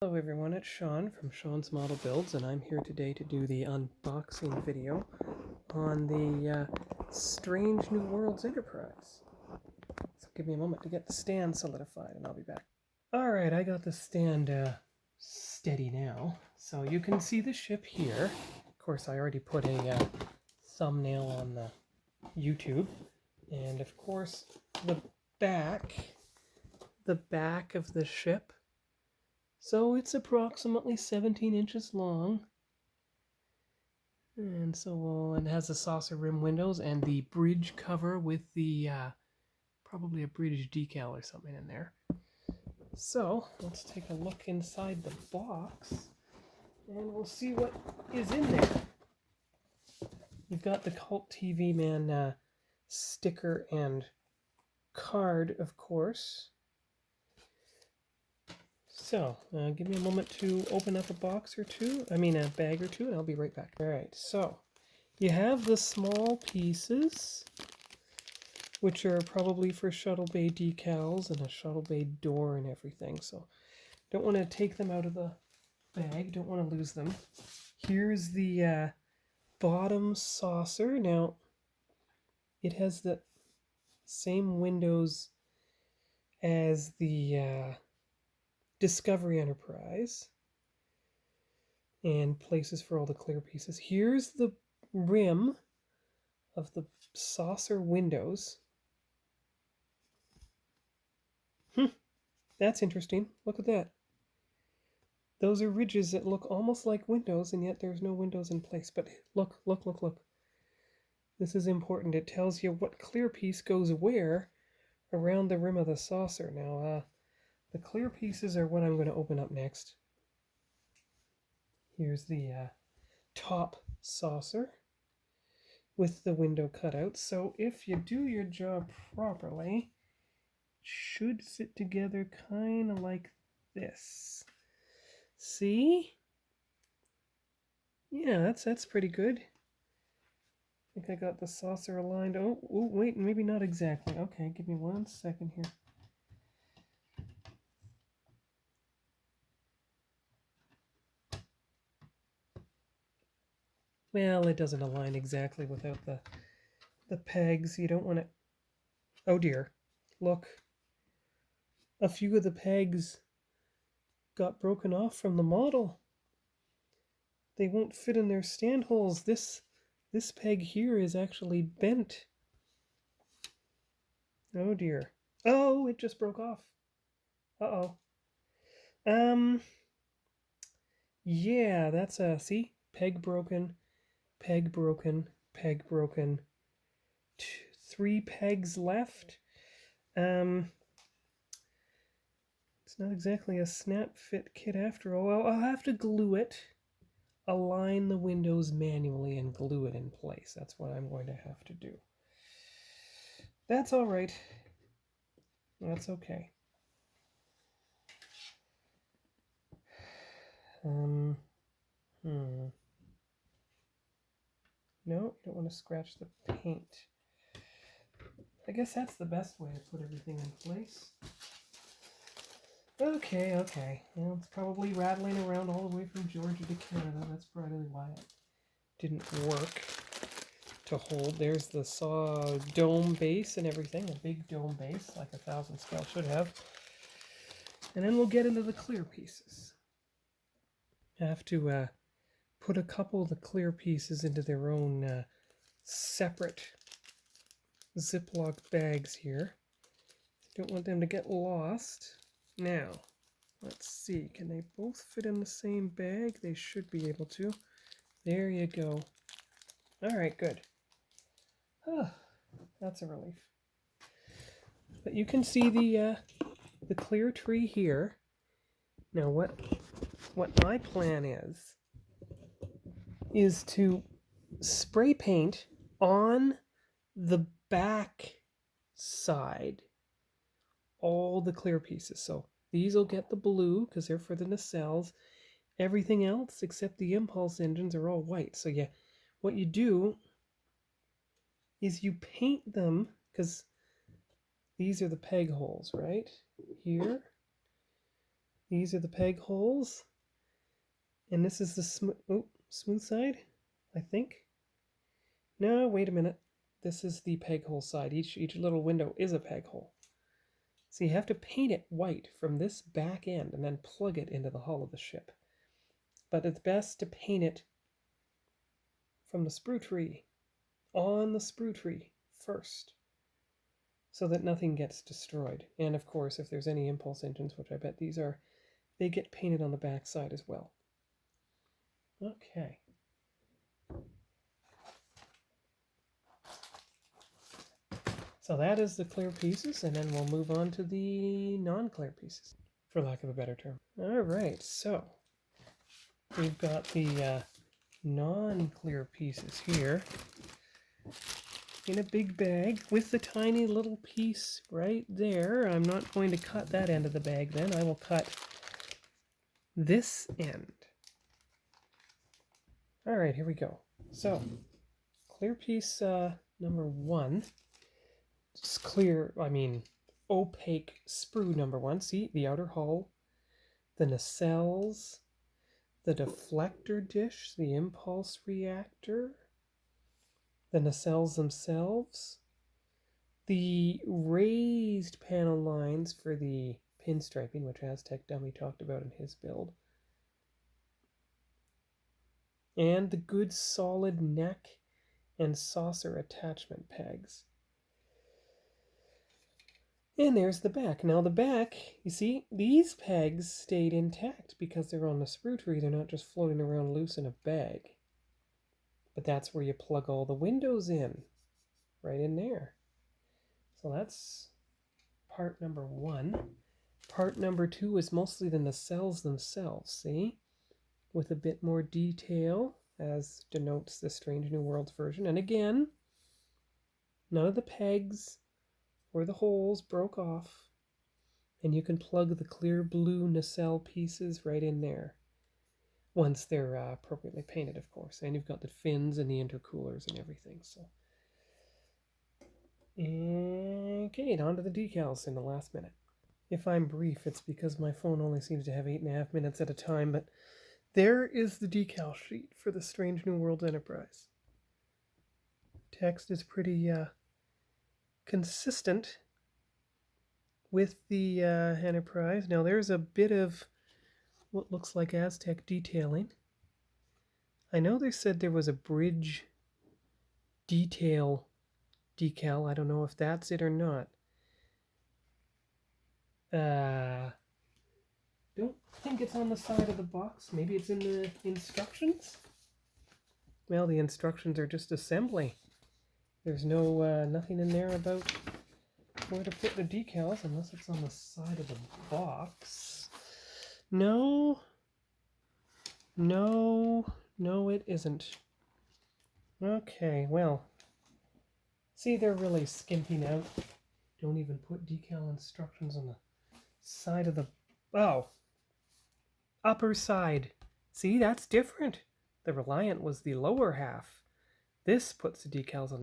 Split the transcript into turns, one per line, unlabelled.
Hello everyone, it's Sean from Sean's Model Builds, and I'm here today to do the unboxing video on the Strange New Worlds Enterprise. So give me a moment to get the stand solidified and I'll be back. Alright, I got the stand steady now, so you can see the ship here. Of course, I already put a thumbnail on the YouTube, and of course the back of the ship. So it's approximately 17 inches long. And so it has the saucer rim windows and the bridge cover with the probably a bridge decal or something in there. So let's take a look inside the box and we'll see what is in there. You've got the Cult TV Man sticker and card, of course. So, give me a moment to open up a bag or two, and I'll be right back. Alright, so you have the small pieces, which are probably for shuttle bay decals and a shuttle bay door and everything. So, don't want to take them out of the bag, don't want to lose them. Here's the bottom saucer. Now, it has the same windows as the Discovery Enterprise, and places for all the clear pieces. Here's the rim of the saucer windows. That's interesting. Look at that. Those are ridges that look almost like windows, and yet there's no windows in place. But look. This is important. It tells you what clear piece goes where around the rim of the saucer. Now, the clear pieces are what I'm going to open up next. Here's the top saucer with the window cutouts. So if you do your job properly, it should sit together kind of like this. See? Yeah, that's pretty good. I think I got the saucer aligned. Oh, wait, maybe not exactly. Okay, give me 1 second here. Well, it doesn't align exactly without the pegs. You don't want to... Oh dear. Look. A few of the pegs got broken off from the model. They won't fit in their stand holes. This peg here is actually bent. Oh dear. Oh, it just broke off. Uh-oh. Yeah, that's see? Peg broken, peg broken, peg broken. 3 pegs left. It's not exactly a snap fit kit after all. I'll have to glue it, align the windows manually, and glue it in place. That's what I'm going to have to do. That's all right. That's okay. No, you don't want to scratch the paint. I guess that's the best way to put everything in place. Okay. Well, it's probably rattling around all the way from Georgia to Canada. That's probably why it didn't work to hold. There's the saw dome base and everything. A big dome base, like 1000 scale should have. And then we'll get into the clear pieces. I have to put a couple of the clear pieces into their own separate Ziploc bags here. Don't want them to get lost. Now, let's see. Can they both fit in the same bag? They should be able to. There you go. Alright, good. That's a relief. But you can see the clear tree here. Now what my plan is to spray paint on the back side all the clear pieces. So these will get the blue because they're for the nacelles. Everything else except the impulse engines are all white. So yeah, what you do is you paint them, because these are the peg holes, right? Here. These are the peg holes. And this is the smooth side, I think. No, wait a minute. This is the peg hole side. Each little window is a peg hole. So you have to paint it white from this back end and then plug it into the hull of the ship. But it's best to paint it from the sprue tree, on the sprue tree first, so that nothing gets destroyed. And of course, if there's any impulse engines, which I bet these are, they get painted on the back side as well. Okay. So that is the clear pieces, and then we'll move on to the non-clear pieces, for lack of a better term. All right, so we've got the non-clear pieces here in a big bag with the tiny little piece right there. I'm not going to cut that end of the bag then. I will cut this end. All right, here we go. So clear piece number 1. Just clear, opaque sprue number 1. See, the outer hull, the nacelles, the deflector dish, the impulse reactor, the nacelles themselves, the raised panel lines for the pinstriping, which Aztec Dummy talked about in his build, and the good solid neck and saucer attachment pegs. And there's the back. Now the back, you see, these pegs stayed intact because they're on the sprue tree. They're not just floating around loose in a bag. But that's where you plug all the windows in, right in there. So that's part number 1. Part number 2 is mostly the nacelles themselves, see? With a bit more detail, as denotes the Strange New Worlds version. And again, none of the pegs or the holes broke off, and you can plug the clear blue nacelle pieces right in there once they're appropriately painted, of course. And you've got the fins and the intercoolers and everything. So, okay, on to the decals in the last minute. If I'm brief, it's because my phone only seems to have 8.5 minutes at a time, but there is the decal sheet for the Strange New Worlds Enterprise. Text is pretty consistent with the Enterprise. Now there's a bit of what looks like Aztec detailing. I know they said there was a bridge detail decal. I don't know if that's it or not. Don't think it's on the side of the box. Maybe it's in the instructions? Well, the instructions are just assembly. There's no nothing in there about where to put the decals, unless it's on the side of the box. No, it isn't. Okay, well, see, they're really skimping out. Don't even put decal instructions on the side of the... Oh, upper side. See, that's different. The Reliant was the lower half. This puts the decals on